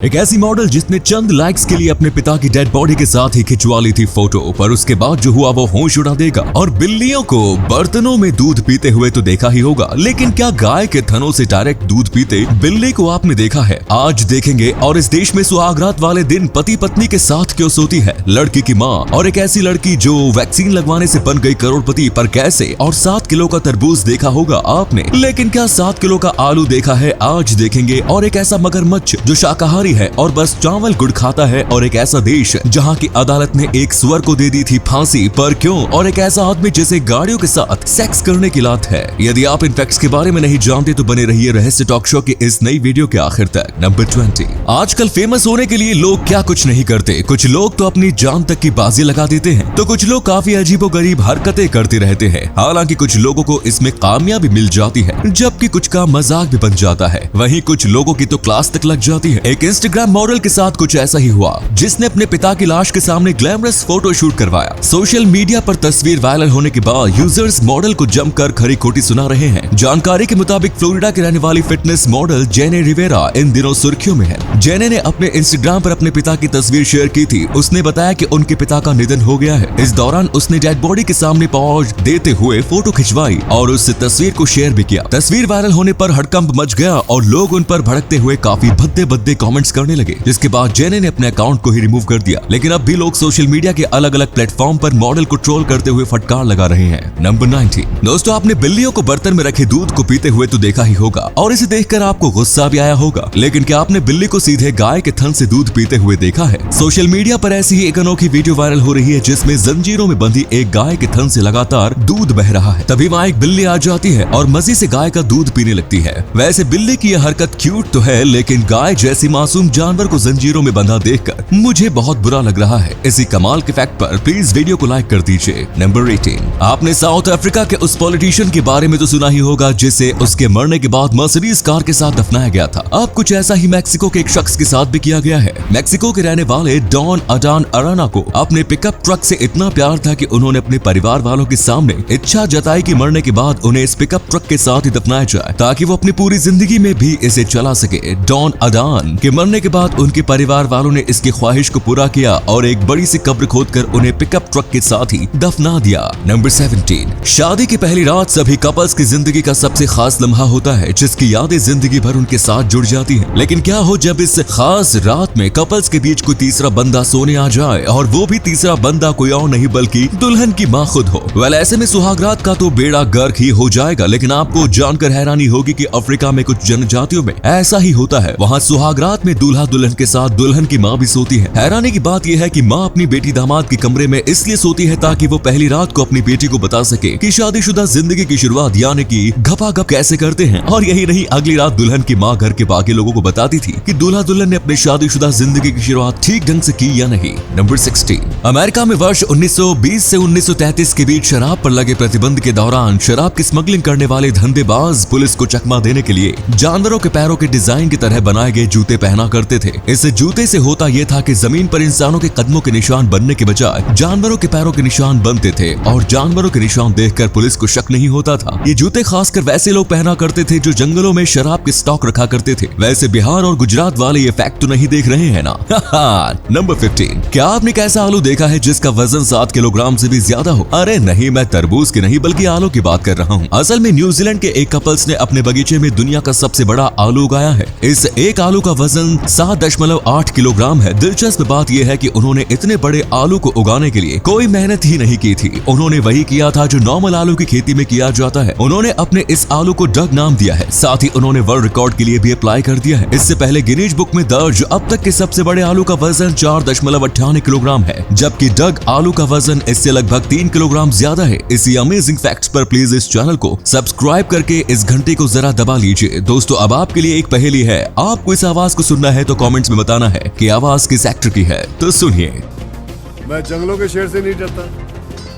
एक ऐसी मॉडल जिसने चंद लाइक्स के लिए अपने पिता की डेड बॉडी के साथ ही खिंचवा ली थी फोटो, पर उसके बाद जो हुआ वो होश उड़ा देगा। और बिल्लियों को बर्तनों में दूध पीते हुए तो देखा ही होगा, लेकिन क्या गाय के थनों से डायरेक्ट दूध पीते बिल्ली को आपने देखा है? आज देखेंगे। और इस देश में सुहागरात वाले दिन पति पत्नी के साथ क्यों सोती है लड़की की माँ, और एक ऐसी लड़की जो वैक्सीन लगवाने से बन गई करोड़पति, पर कैसे? और 7 किलो का तरबूज देखा होगा आपने, लेकिन क्या 7 किलो का आलू देखा है? आज देखेंगे। और एक ऐसा मगरमच्छ जो शाकाहारी है और बस चावल गुड़ खाता है, और एक ऐसा देश जहां की अदालत ने एक सुअर को दे दी थी फांसी, पर क्यों? और एक ऐसा आदमी जिसे गाड़ियों के साथ सेक्स करने की लात है। यदि आप इन फैक्ट्स के बारे में नहीं जानते तो बने रहिए रहस्य टॉक शो की इस नई वीडियो के आखिर तक। नंबर 20। आजकल फेमस होने के लिए लोग क्या कुछ नहीं करते। कुछ लोग तो अपनी जान तक की बाजी लगा देते हैं, तो कुछ लोग काफी अजीबोगरीब हरकतें करते रहते हैं। हालांकि कुछ लोगों को इसमें कामयाबी मिल जाती है, जबकि कुछ का मजाक भी बन जाता है। वहीं कुछ लोगों की तो क्लास तक लग जाती है। एक इंस्टाग्राम मॉडल के साथ कुछ ऐसा ही हुआ, जिसने अपने पिता की लाश के सामने ग्लैमरस फोटो शूट करवाया। सोशल मीडिया पर तस्वीर वायरल होने के बाद यूजर्स मॉडल को जमकर खरी खोटी सुना रहे हैं। जानकारी के मुताबिक फ्लोरिडा की रहने वाली फिटनेस मॉडल जेने रिवेरा इन दिनों सुर्खियों में है। जेने ने अपने इंस्टाग्राम पर अपने पिता की तस्वीर शेयर की थी। उसने बताया कि उनके पिता का निधन हो गया है। इस दौरान उसने डेड बॉडी के सामने पॉज देते हुए फोटो खिंचवाई और उस तस्वीर को शेयर भी किया। तस्वीर वायरल होने पर हड़कंप मच गया और लोग उन पर भड़कते हुए काफी भद्दे भद्दे कमेंट्स करने लगे, जिसके बाद जेने ने अपने अकाउंट को ही रिमूव कर दिया। लेकिन अब भी लोग सोशल मीडिया के अलग अलग प्लेटफॉर्म पर मॉडल को ट्रोल करते हुए फटकार लगा रहे हैं। नंबर 19। दोस्तों, आपने बिल्लियों को बर्तन में रखे दूध को पीते हुए तो देखा ही होगा, और इसे देखकर आपको गुस्सा भी आया होगा। लेकिन क्या आपने बिल्ली को सीधे गाय के थन से दूध पीते हुए देखा है? सोशल मीडिया पर ऐसी ही एक अनोखी वीडियो वायरल हो रही है, जिसमें जंजीरों में बंधी एक गाय के थन से लगातार दूध बह रहा है। तभी वहाँ एक बिल्ली आ जाती है और मजे से गाय का दूध पीने लगती है। वैसे बिल्ली की यह हरकत क्यूट तो है, लेकिन गाय जैसी मासूम जानवर को जंजीरों में बंधा देखकर मुझे बहुत बुरा लग रहा है। इसी कमाल के फैक्ट पर प्लीज वीडियो को लाइक कर दीजिए। नंबर 18। आपने साउथ अफ्रीका के उस पॉलिटिशियन के बारे में तो सुना ही होगा, जिसे उसके मरने के बाद मर्सिडीज कार के साथ दफनाया गया था। अब कुछ ऐसा ही मैक्सिको के एक शख्स के साथ भी किया गया है। मैक्सिको के रहने वाले डॉन अडान अराना को अपने पिकअप ट्रक से इतना प्यार था कि उन्होंने अपने परिवार वालों के सामने इच्छा जताई कि मरने के बाद उन्हें इस पिकअप ट्रक के साथ ही दफनाया जाए, ताकि वो अपनी पूरी जिंदगी में भी इसे चला सके। डॉन अडान के मरने के बाद उनके परिवार वालों ने इसकी ख्वाहिश को पूरा किया और एक बड़ी सी कब्र खोदकर उन्हें पिकअप ट्रक के साथ ही दफना दिया। नंबर 17। शादी की पहली रात सभी कपल्स की जिंदगी का सबसे खास लम्हा होता है, जिसकी यादें जिंदगी भर उनके साथ जुड़ जाती हैं। लेकिन क्या हो जब इस खास रात में कपल्स के बीच कोई तीसरा बंदा सोने आ जाए, और वो भी तीसरा बंदा कोई और नहीं बल्कि दुल्हन की माँ खुद हो? वेल, ऐसे में सुहागरात का तो बेड़ा गर्क ही हो जाएगा। लेकिन आपको जानकर हैरानी होगी कि अफ्रीका में कुछ जनजातियों में ऐसा ही होता है। वहाँ सुहागरात में दूल्हा दुल्हन के साथ दुल्हन की माँ भी सोती है। हैरानी की बात यह है कि माँ अपनी बेटी दामाद के कमरे में इसलिए सोती है ताकि वो पहली रात को अपनी बेटी को बता सके कि शादीशुदा जिंदगी की शुरुआत यानी कि घपाघप कैसे करते हैं। और यही नहीं, अगली रात दुल्हन की माँ घर के बाकी लोगों को बताती थी कि दूल्हा दुल्हन ने अपनी शादीशुदा जिंदगी की शुरुआत ठीक ढंग से की या नहीं। नंबर 16। अमेरिका में वर्ष 1920 से 1933 के बीच शराब पर लगे प्रतिबंध के दौरान शराब की स्मगलिंग करने वाले धंधेबाज पुलिस को चकमा देने के लिए जानवरों के पैरों के डिजाइन की तरह बनाए गए जूते पहना करते थे। इस जूते से होता यह था कि जमीन पर इंसानों के कदमों के निशान बनने के बजाय जानवरों के पैरों के निशान बनते थे, और जानवरों के निशान देखकर पुलिस को शक नहीं होता था। ये जूते खासकर वैसे लोग पहना करते थे जो जंगलों में शराब के स्टॉक रखा करते थे। वैसे बिहार और गुजरात वाले ये फैक्ट तो नहीं देख रहे हैं ना? नंबर 15। क्या आपने कैसा आलू देखा है जिसका वजन 7 किलोग्राम से भी ज्यादा हो? अरे नहीं, मैं तरबूज की नहीं बल्कि आलू की बात कर रहा हूँ। असल में न्यूजीलैंड के एक कपल्स ने अपने बगीचे में दुनिया का सबसे बड़ा आलू उगाया है। इस एक आलू का वजन 7.8 किलोग्राम है। दिलचस्प बात यह है कि उन्होंने इतने बड़े आलू को उगाने के लिए कोई मेहनत ही नहीं की थी। उन्होंने वही किया था जो नॉर्मल आलू की खेती में किया जाता है। उन्होंने अपने इस आलू को डग नाम दिया है। साथ ही उन्होंने वर्ल्ड रिकॉर्ड के लिए भी अप्लाई कर दिया है। इससे पहले गिनीज बुक में दर्ज अब तक के सबसे बड़े आलू का वजन 4.98 किलोग्राम है, जबकि डग आलू का वजन इससे लगभग 3 किलोग्राम ज्यादा है। इसी अमेजिंग फैक्ट्स पर प्लीज इस चैनल को सब्सक्राइब करके इस घंटे को जरा दबा लीजिए। दोस्तों, अब आपके लिए एक पहेली है। आपको इस आवाज को सुनना है तो कमेंट्स में बताना है कि आवाज किस एक्टर की है। तो सुनिए। मैं जंगलों के शेर से नहीं डरता,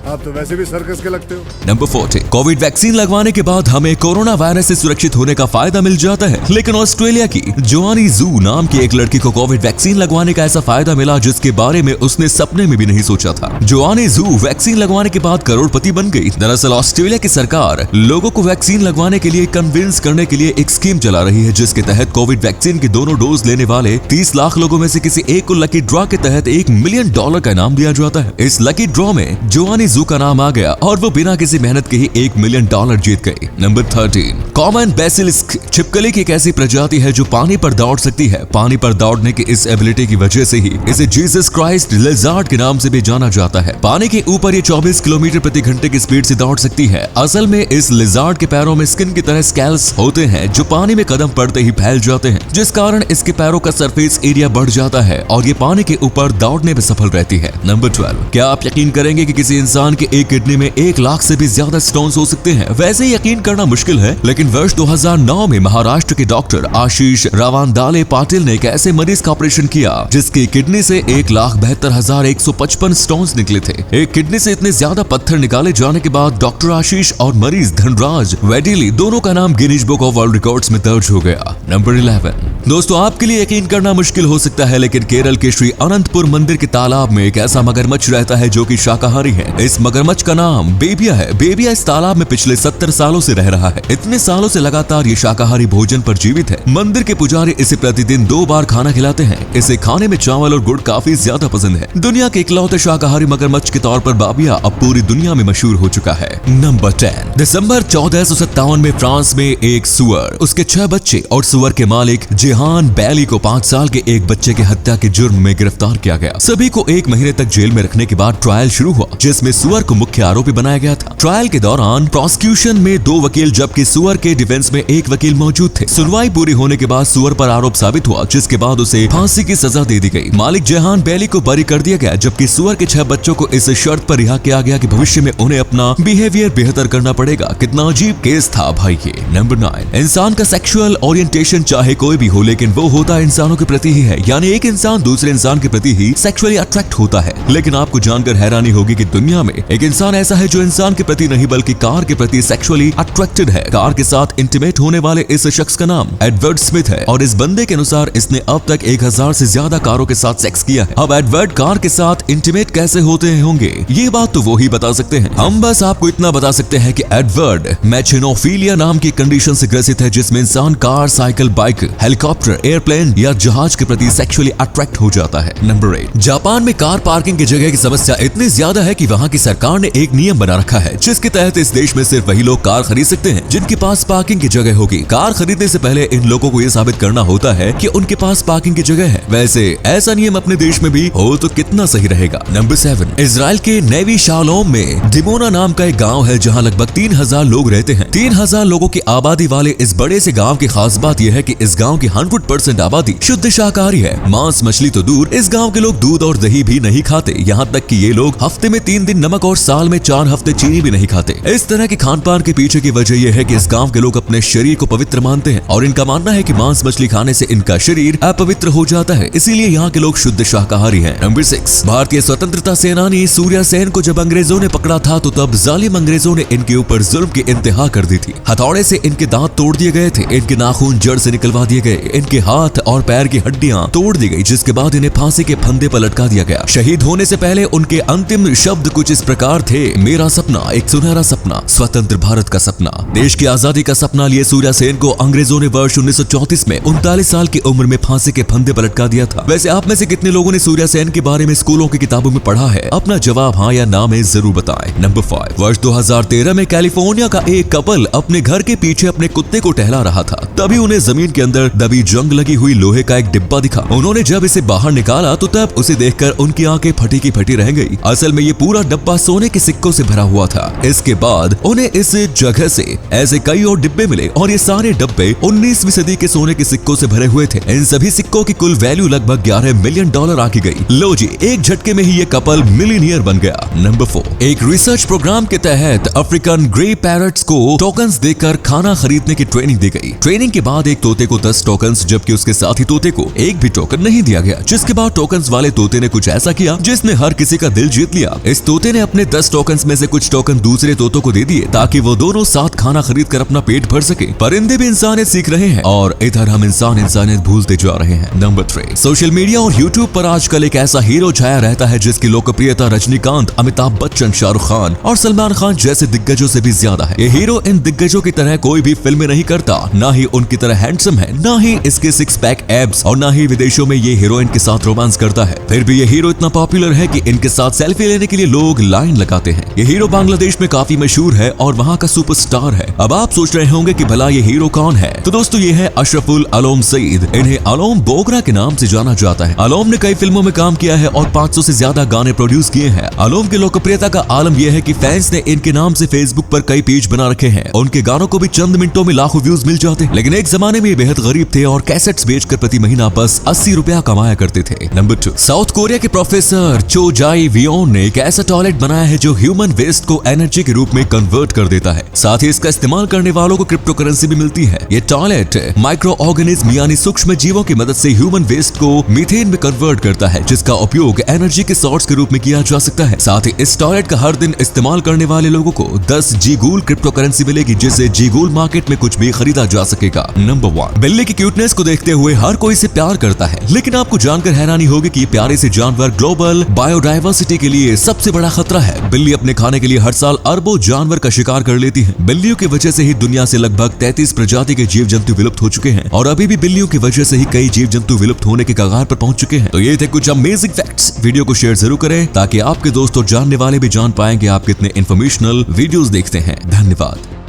आप तो वैसे भी सर्कस के लगते हो। नंबर 40, कोविड वैक्सीन लगवाने के बाद हमें कोरोना वायरस से सुरक्षित होने का फायदा मिल जाता है, लेकिन ऑस्ट्रेलिया की जोआनी जू नाम की एक लड़की को कोविड वैक्सीन लगवाने का ऐसा फायदा मिला जिसके बारे में उसने सपने में भी नहीं सोचा था। जोआनी जू वैक्सीन लगवाने के बाद करोड़पति बन गई। दरअसल ऑस्ट्रेलिया की सरकार लोगों को वैक्सीन लगवाने के लिए कन्विंस करने के लिए एक स्कीम चला रही है, जिसके तहत कोविड वैक्सीन के दोनों डोज लेने वाले 30 लाख लोगों में से किसी एक को लकी ड्रॉ के तहत $1 मिलियन का इनाम दिया जाता है। इस लकी ड्रॉ में जोआनी जू का नाम आ गया और वो बिना किसी मेहनत के ही $1 मिलियन जीत गई। नंबर 13, कॉमन बेसिलिस्क छिपकली की एक ऐसी प्रजाति है जो पानी पर दौड़ सकती है। पानी पर दौड़ने की इस एबिलिटी की वजह से ही इसे जीसस क्राइस्ट लिजार्ड के नाम से भी जाना जाता है। पानी के ऊपर ये 24 किलोमीटर प्रति घंटे की स्पीड से दौड़ सकती है। असल में इस लिजार्ड के पैरों में स्किन की तरह स्कैल्स होते हैं जो पानी में कदम पड़ते ही फैल जाते हैं, जिस कारण इसके पैरों का सरफेस एरिया बढ़ जाता है और ये पानी के ऊपर दौड़ने में सफल रहती है। नंबर 12, क्या आप यकीन करेंगे कि किसी इंसान के एक किडनी में 1 लाख से भी ज्यादा स्टोन्स हो सकते हैं? वैसे यकीन करना मुश्किल है, लेकिन वर्ष 2009 में महाराष्ट्र के डॉक्टर आशीष रावांदाले पाटिल ने एक ऐसे मरीज का ऑपरेशन किया जिसकी किडनी से 1,72,155 स्टोन्स निकले थे। एक किडनी से इतने ज्यादा पत्थर निकाले जाने के बाद डॉक्टर आशीष और मरीज धनराज वेडिली दोनों का नाम Guinness book of world records में दर्ज हो गया। नंबर 11, दोस्तों आपके लिए यकीन करना मुश्किल हो सकता है, लेकिन केरल के श्री अनंतपुर मंदिर के तालाब में एक ऐसा मगरमच्छ रहता है जो कि शाकाहारी है। इस मगरमच्छ का नाम बेबिया है। बेबिया इस तालाब में पिछले 70 सालों से रह रहा है। इतने सालों से लगातार ये शाकाहारी भोजन पर जीवित है। मंदिर के पुजारी इसे प्रतिदिन 2 बार खाना खिलाते हैं। इसे खाने में चावल और गुड़ काफी ज्यादा पसंद है। दुनिया के इकलौते शाकाहारी मगरमच्छ के तौर पर बाबिया अब पूरी दुनिया में मशहूर हो चुका है। नंबर 10, दिसंबर 1457 में फ्रांस में एक सुअर, उसके 6 बच्चे और सुअर के मालिक जेहान बैली को 5 साल के एक बच्चे की हत्या के जुर्म में गिरफ्तार किया गया। सभी को 1 महीने तक जेल में रखने के बाद ट्रायल शुरू हुआ, जिसमें सुअर को मुख्य आरोपी बनाया गया था। ट्रायल के दौरान प्रोसिक्यूशन में 2 वकील जबकि सुअर के डिफेंस में 1 वकील मौजूद थे। सुनवाई पूरी होने के बाद सुअर पर आरोप साबित हुआ, जिसके बाद उसे फांसी की सजा दे दी गई। मालिक जेहान बैली को बरी कर दिया गया, जबकि सुअर के 6 बच्चों को इस शर्त पर रिहा किया गया कि भविष्य में उन्हें अपना बिहेवियर बेहतर करना पड़ेगा। कितना अजीब केस था भाई ये। नंबर 9, इंसान का सेक्सुअल ओरिएंटेशन चाहे कोई भी हो, लेकिन वो होता इंसानों के प्रति ही है। यानी एक इंसान दूसरे इंसान के प्रति ही सेक्सुअली अट्रैक्ट होता है। लेकिन आपको जानकर हैरानी होगी कि दुनिया में एक इंसान ऐसा है जो इंसान के प्रति नहीं बल्कि कार के प्रति सेक्सुअली अट्रैक्टेड है। कार के साथ इंटीमेट होने वाले इस शख्स का नाम एडवर्ड स्मिथ है और इस बंदे के अनुसार इसने अब तक 1000 से ज्यादा कारों के साथ सेक्स किया है। अब एडवर्ड कार के साथ इंटीमेट कैसे होते होंगे ये बात तो वो ही बता सकते हैं। हम बस आपको इतना बता सकते हैं कि एडवर्ड मैचेनोफीलिया नाम की कंडीशन से ग्रसित है, जिसमें इंसान car, cycle, bike, helicopter, airplane या जहाज के प्रति सेक्सुअली अट्रैक्ट हो जाता है। नंबर 8, जापान में कार पार्किंग की जगह की समस्या इतनी ज्यादा है कि वहाँ की सरकार ने एक नियम बना रखा है, जिसके तहत इस देश में सिर्फ वही लोग कार खरीद सकते हैं जिनके पास पार्किंग की जगह होगी। कार खरीदने से पहले इन लोगों को यह साबित करना होता है कि उनके पास पार्किंग की जगह है। वैसे ऐसा नियम अपने देश में भी हो तो कितना सही रहेगा। नंबर 7, इजराइल के नेवी शालोम में दिमोना नाम का एक गाँव है जहाँ लगभग 3000 लोग रहते हैं। 3000 लोगों की आबादी वाले इस बड़े से गाँव की खास बात यह है कि इस गाँव की 100% आबादी शुद्ध शाकाहारी है। मांस मछली तो दूर, इस गाँव के लोग दूध और दही भी नहीं खाते। यहाँ तक कि ये लोग हफ्ते में 3 दिन नमक और साल में 4 हफ्ते चीनी भी नहीं खाते। इस तरह के खान पान के पीछे की वजह यह है कि इस गांव के लोग अपने शरीर को पवित्र मानते हैं और इनका मानना है कि मांस मछली खाने से इनका शरीर अपवित्र हो जाता है, इसीलिए यहाँ के लोग शुद्ध शाकाहारी हैं। नंबर 6, भारतीय स्वतंत्रता सेनानी सूर्या सेन को जब अंग्रेजों ने पकड़ा था तो तब जालिम अंग्रेजों ने इनके ऊपर जुल्म की इंतहा कर दी थी। हथौड़े से इनके दांत तोड़ दिए गए थे, इनके नाखून जड़ से निकलवा दिए गए, इनके हाथ और पैर की हड्डियां तोड़ दी गई, जिसके बाद इन्हें फांसी के फंदे पर लटका दिया गया। शहीद होने से पहले उनके अंतिम शब्द कुछ इस प्रकार थे, मेरा सपना एक सुनहरा सपना, स्वतंत्र भारत का सपना। देश की आजादी का सपना लिए सूर्या सेन को अंग्रेजों ने वर्ष 1934 में 39 साल की उम्र में फांसी के फंदे पर लटका दिया था। वैसे आप में से कितने लोगों ने सूर्या सेन के बारे में स्कूलों की किताबों में पढ़ा है? अपना जवाब हाँ या ना में जरूर बताएं। नंबर 5, वर्ष 2013 में कैलिफोर्निया का एक कपल अपने घर के पीछे अपने कुत्ते को टहला रहा था, तभी उन्हें जमीन के अंदर दबी जंग लगी हुई लोहे का एक डिब्बा दिखा। उन्होंने जब इसे बाहर निकाला तो तब उसे देखकर उनकी आंखें फटी की फटी रह गई। असल में ये पूरा डब्बा सोने के सिक्कों से भरा हुआ था। इसके बाद उन्हें इस जगह से ऐसे कई और डिब्बे मिले और ये सारे डब्बे 19वीं सदी के सोने के सिक्कों से भरे हुए थे। इन सभी सिक्कों की कुल वैल्यू लगभग $11 मिलियन आकी गई। लो जी, एक झटके में ही ये कपल मिलियनियर बन गया। नंबर 4, एक रिसर्च प्रोग्राम के तहत अफ्रीकन ग्रे पैरट्स को टोकन्स देकर खाना खरीदने की ट्रेनिंग दी गई। ट्रेनिंग के बाद एक तोते को 10 टोकन्स जबकि उसके साथी तोते को एक भी टोकन नहीं दिया गया, जिसके बाद टोकन्स वाले तोते ने कुछ ऐसा किया जिसने हर किसी का दिल जीत लिया। इस तोते तोते ने अपने 10 टोकन्स में से कुछ टोकन दूसरे तोतों को दे दिए ताकि वो दोनों साथ खाना खरीद कर अपना पेट भर सके। परिंदे भी इंसानियत सीख रहे हैं और इधर हम इंसानियत भूलते जा रहे हैं। नंबर 3, सोशल मीडिया और यूट्यूब पर आजकल एक ऐसा हीरो छाया रहता है जिसकी लोकप्रियता रजनीकांत, अमिताभ बच्चन, शाहरुख खान और सलमान खान जैसे दिग्गजों से भी ज्यादा है। ये हीरो इन दिग्गजों की तरह कोई भी फिल्में नहीं करता, ना ही उनकी तरह हैंडसम है, ना ही इसके 6 पैक एब्स और ना ही विदेशों में ये हीरोइन के साथ रोमांस करता है। फिर भी ये हीरो इतना पॉपुलर है कि इनके साथ सेल्फी लेने के लिए लोग लाइन लगाते हैं। ये हीरो बांग्लादेश में काफी मशहूर है और वहाँ का सुपरस्टार है। अब आप सोच रहे होंगे कि भला ये हीरो कौन है, तो दोस्तों ये है अशरफुल अलोम सईद। इन्हें अलोम बोगरा के नाम से जाना जाता है। अलोम ने कई फिल्मों में काम किया है और 500 से ज्यादा गाने प्रोड्यूस किए हैं। अलोम की लोकप्रियता का आलम यह है कि फैंस ने इनके नाम से फेसबुक पर कई पेज बना रखे हैं। उनके गानों को भी चंद मिनटों में लाखों व्यूज मिल जाते। लेकिन एक जमाने में ये बेहद गरीब थे और कैसेट्स बेचकर प्रति महीना बस 80 रुपया कमाया करते थे। नंबर 2, साउथ कोरिया के प्रोफेसर चो जाई वियोन ने एक ऐसा टॉयलेट बनाया है जो ह्यूमन वेस्ट को एनर्जी के रूप में कन्वर्ट कर देता है। साथ ही इसका इस्तेमाल करने वालों को क्रिप्टो करेंसी भी मिलती है। ये टॉयलेट माइक्रो ऑर्गेनिज्म यानी सूक्ष्म जीवों की मदद से ह्यूमन वेस्ट को मीथेन में कन्वर्ट करता है, जिसका उपयोग एनर्जी के सोर्स के रूप में किया जा सकता है। साथ ही इस टॉयलेट का हर दिन इस्तेमाल करने वाले लोगों को 10 जीगूल क्रिप्टो करेंसी मिलेगी, जिससे जीगूल मार्केट में कुछ भी खरीदा जा सकेगा। नंबर 1, बिल्ली की क्यूटनेस को देखते हुए हर कोई इसे प्यार करता है, लेकिन आपको जानकर हैरानी होगी कि ये प्यारे से जानवर ग्लोबल बायोडायवर्सिटी के लिए सबसे बड़ा खतरा है। बिल्ली अपने खाने के लिए हर साल अरबों जानवर का शिकार कर लेती है। बिल्लियों की वजह से ही दुनिया से लगभग 33 प्रजाति के जीव जंतु विलुप्त हो चुके हैं और अभी भी बिल्लियों की वजह से ही कई जीव जंतु विलुप्त होने के कगार पर पहुंच चुके हैं। तो ये थे कुछ अमेजिंग फैक्ट्स। वीडियो को शेयर जरूर करें ताकि आपके दोस्त और जानने वाले भी जान पाएंगे आप कितने इंफॉर्मेशनल वीडियोस देखते हैं। धन्यवाद।